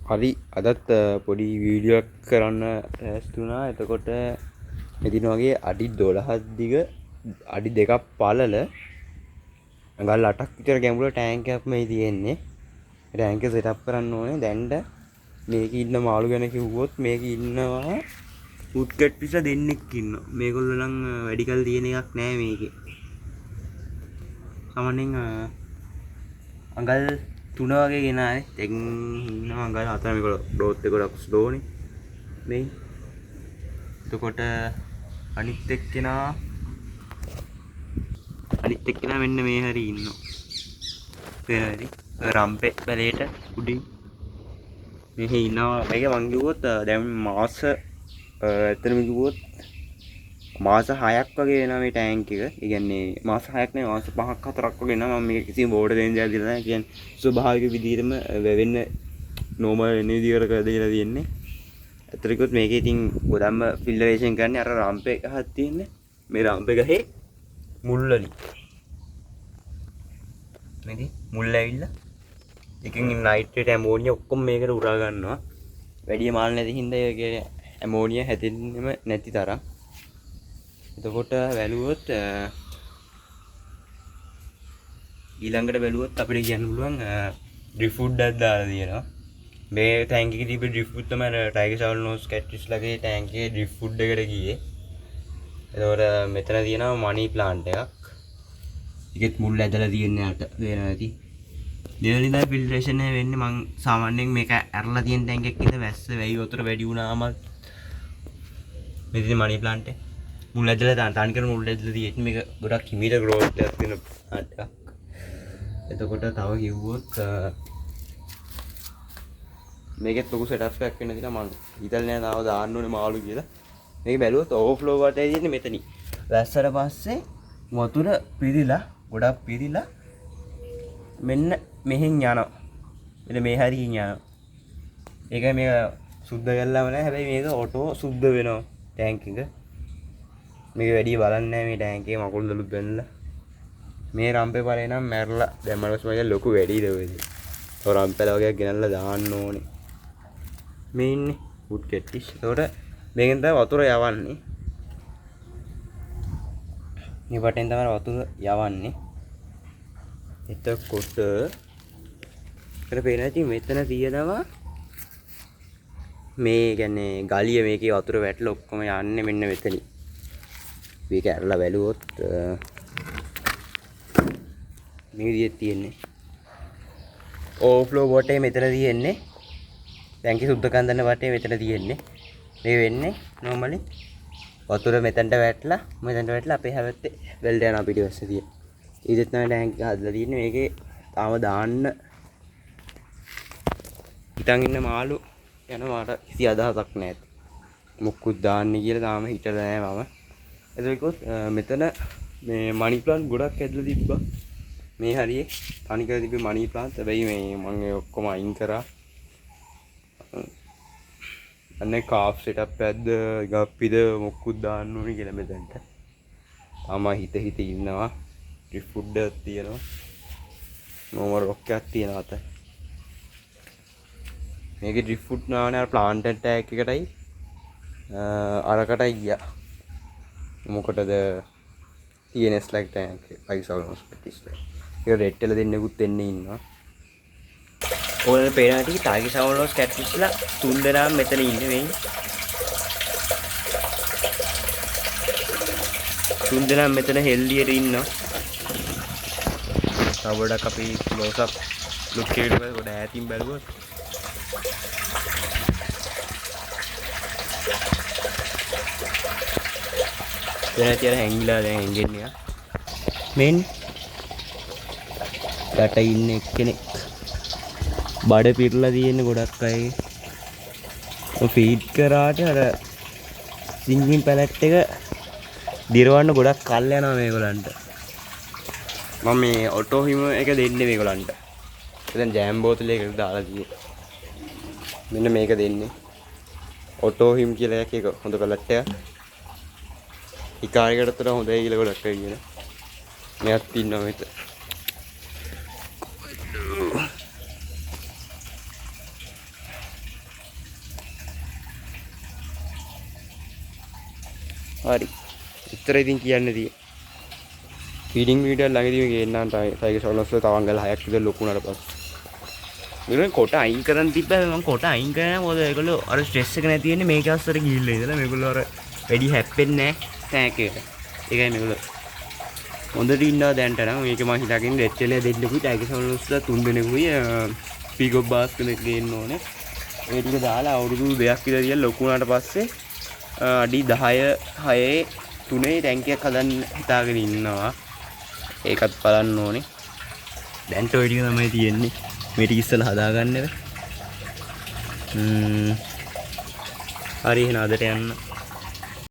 හරි අදත් පොඩි වීඩියෝ එකක් කරන්න ලෑස්ති වුණා. එතකොට මෙතින වගේ අඩි 12ක් දිග අඩි 2ක් පළල අඟල් 8ක් විතර ගැඹුර ටෑන්ක් එකක් මේ තියෙන්නේ. ටෑන්ක් එක සෙටප් කරන්න ඕනේ. දැන්ට මේකේ ඉන්න මාළු ගැන කිව්වොත් මේකේ ඉන්නවා උඩ්කට් පිස දෙන්නෙක් ඉන්නවා. මේගොල්ලෝ නම් වැඩි කල් තියෙන එකක් නෑ මේකේ. සාමාන්‍යයෙන් අඟල් 3 වගේ ගෙනාවේ. දැන් ඉන්නවා අඟල් 4. මේක growth එක ගොඩක් slow නේ. මේ එතකොට අනිත් එක්කෙනා මෙන්න මේ හැරි ඉන්නවා. පේනවද? රම්පේ බැලේට උඩින් මෙහි ඉන්නවා. මේක මං කිව්වොත් දැන් මාස ඇත්තටම කිව්වොත් මාස 6ක් වගේ වෙනවා මේ ටැංක් එක. ඒ කියන්නේ මාස 6ක් නෙවෙයි මාස 5ක් 4ක් වගේ වෙනවා. මම මේක කිසිම බෝඩ් දෙන්න දෙයක් දීලා නැහැ. ඒ කියන්නේ ස්වභාවික විදිහටම වෙවෙන්න නෝමල් වෙන විදිහකට කරලා තියෙන්නේ. ඇත්තට කිව්වොත් මේකේ ඉතින් ගොඩක්ම ෆිල්ටරේෂන් කරන්නේ අර රම්ප් එක ගහක් තියෙන්නේ. මේ රම්ප් එක ගහේ මුල් වලින්. මේකේ මුල් ඇවිල්ලා එකකින් නයිට්‍රේට් ඇමෝනියා ඔක්කොම මේකට උරා ගන්නවා. වැඩි මාල් නැති හින්දා ඒකේ ඇමෝනියා හැදෙන්නෙම නැති තරම්. එතකොට බැලුවොත් ඊළඟට බැලුවොත් අපිට කියන්න පුළුවන් ඩ්‍රිෆ් ෆුඩ් එකක් දාලා තියෙනවා. මේ ටැංක් එකේ තිබ්බ ඩ්‍රිෆ් ෆුඩ් තමයි ටයිගර් ෂවල් නෝස් කැට්ෆිෂ් ලගේ ටැංක් එකේ ඩ්‍රිෆ් ෆුඩ් එකට ගියේ. එතකොට මෙතන තියෙනවා මනි ප්ලාන්ට් එකක්. ඒකෙත් මුල් ඇදලා තියෙන්නේ අට වෙනවා ඇති. දෙවෙනි දා ෆිල්ටරේෂන් එක වෙන්නේ මං සාමාන්‍යයෙන් මේක ඇරලා තියෙන ටැංක් එකක ඉඳ වැස්ස වැයි වතුර වැඩි වුණාම මෙතන මනි ප්ලාන්ට් එක මුල් ඇදලා තනිකර මුල් ඇදලා තියෙන්නේ. මේක ගොඩක් හිමීට growth එකක් වෙන ප්ලාන්ට් එකක්. එතකොට තව කිව්වොත් මේකෙත් ලොකු සෙටප් එකක් වෙන්න තියෙනවා. මම හිතන්නේ නැහැ තාම දාන්න ඕනේ මාළු කියලා. මේක බැලුවොත් ඕවර්ෆ්ලෝ වටේ තියෙන්නේ මෙතනින්. වැස්සට පස්සේ වතුර පිරීලා ගොඩක් පිරීලා මෙන්න මෙහෙන් යනවා. මෙන්න මේ හරියින් යනවා. ඒක මේක සුද්ධ කරලාම නැහැ. හැබැයි මේක ඔටෝ සුද්ධ වෙනවා ටැංක් එක. මේක වැඩි බලන්නේ නැහැ මේ ටැංක් එකේ මකුළු දලු බැනලා. මේ රම්පේ පරේ නම් මැරලා දැම්මම මගේ ලොකු වැඩිද ඔය ඉතින්. ඔය රම්පේලා වගේ ගෙනල්ලා දාන්න ඕනේ. මේ ඉන්නේ වුඩ් කැට්ෆිෂ්. ඒකට මේකෙන් තමයි වතුර යවන්නේ. මේ වටෙන් තමයි වතුර යවන්නේ. එතකොට කර පේනවා ඉතින් මෙතන තියෙනවා මේ කියන්නේ ගලිය මේකේ වතුර වැටලා ඔක්කොම යන්නේ මෙන්න මෙතනින්. මේක ඇරලා බැලුවොත් මේ විදිහට තියෙන්නේ. ඕවර්ෆ්ලෝ වටේ මෙතන තියෙන්නේ. ටැංකිය සුද්ධ කන්දන වටේ මෙතන තියෙන්නේ. මේ වෙන්නේ normally වතුර මෙතනට වැටලා අපේ හැවැත්තේ වෙල්ඩ යනවා පිටිපස්සේ තියෙන. ඊටත් තමයි ටැංක් එක හදලා තියෙන්නේ. මේකේ තාම දාන්න හිතන් ඉන්න මාළු යනවාට කිසි අදහසක් නැහැ. මොකුත් දාන්නේ කියලා තාම හිතලා නැහැ මම. එතකොට මෙතන මේ මනි ප්ලාන්ට් ගොඩක් ඇදලා තිබ්බා. මේ හරියේ තනිකර තිබ්බේ මනි ප්ලාන්ට්. හැබැයි මේ මම ඒ ඔක්කොම අයින් කරා. අනේ කාෆ් සෙටප් එකක්ද ගප්පිද මොකුත් දාන්න ඕනේ කියලා මෙතනට. තාම හිත ඉන්නවා. ඩ්‍රිෆ් ෆුඩ් එකක් තියෙනවා. නෝමල් රොක් එකක් තියෙනවා අත. මේකේ ඩ්‍රිෆ් ෆුඩ් නාවනේ අර ප්ලාන්ට් ටැග් එකටයි අරකටයි ගියා. මොකටද TNS like ටැග් එක අයිසල්නොස් පිටිස්ලා. ඒක රෙඩ් එක දෙන්නෙකුත් එන්නේ ඉන්නවා. ඔයාලා පේනවා ටික ටයිගර් ෂවල් කැට්ෆිෂ්ලා තුන් දෙනාම මෙතන ඉන්නේ වෙන්නේ. තුන් දෙනාම මෙතන හෙල්ලියට ඉන්නවා. තව ගොඩක් අපි ක්ලෝස් අප් ලුක් එකකට ගොඩ ඈතින් බැලුවොත් දැන් තියලා හැංගිලා දැන් හැංගෙන්නේ. මෙන් යට ඉන්න එක්කෙනෙක් බඩ පිරලා තියෙන ගොඩක් අය ෆීඩ් කරාට අර සිංගින් පැලට් එක දිරවන්න ගොඩක් කල් යනවා මේගොල්ලන්ට. මම මේ ඔටෝ හිම එක දෙන්නේ මේගොල්ලන්ට. දැන් ජෑම් බෝතලයකට දාලා තියෙන්නේ. මෙන්න මේක දෙන්නේ. ඔටෝ හිම් කියලා එකක් හොඳ පැලට් එකක්. ඉකාරිකට තර හොඳයි කියලා ගොඩක් අය කියන. මෙයක් ඉන්නවා මෙතන. හරි. ඉතර ඉතින් කියන්න තියෙන්නේ. ෆීඩින් වීඩියෝ ළඟදී ගේන්නම් ටයිගර් සොලොස් වල තවංගල 6ක් විතර ලොකු වුණාට පස්සේ. මේගොල්ලෝ කොට අයින් කරන් තිබ්බා මම කොට අයින් කරා මොකද ඒගොල්ලෝ අර ස්ට්‍රෙස් එක නැති වෙන්නේ මේක අස්සර ගිහිල්ලා ඉඳලා මේගොල්ලෝ අර වැඩි හැප්පෙන්නේ නැහැ ටැංක් එකට. ඒකයි මේගොල්ලෝ හොඳට ඉන්නවා දැන්ට නම් මේක මම හිතාගෙන රෙඩ් ටෙලේ දෙන්නෙකුයි ටයිගර් සොලොස්ලා 3 දෙනෙකුයි පීගොබ් බාස් කෙනෙක් ගේන්න ඕනේ. ඒ ටික දාලා අවුරුදු 2ක් විතර ගියලා ලොකු වුණාට පස්සේ අඩි 10 6 3 ටැංකියක් හදන්න හිතාගෙන ඉන්නවා. ඒකත් බලන්න ඕනේ. දැන්ට ඔය ටික තමයි තියෙන්නේ. මේ ටික ඉස්සෙල්ලා හදාගන්න. හරි එහෙනම් අදට යන්න.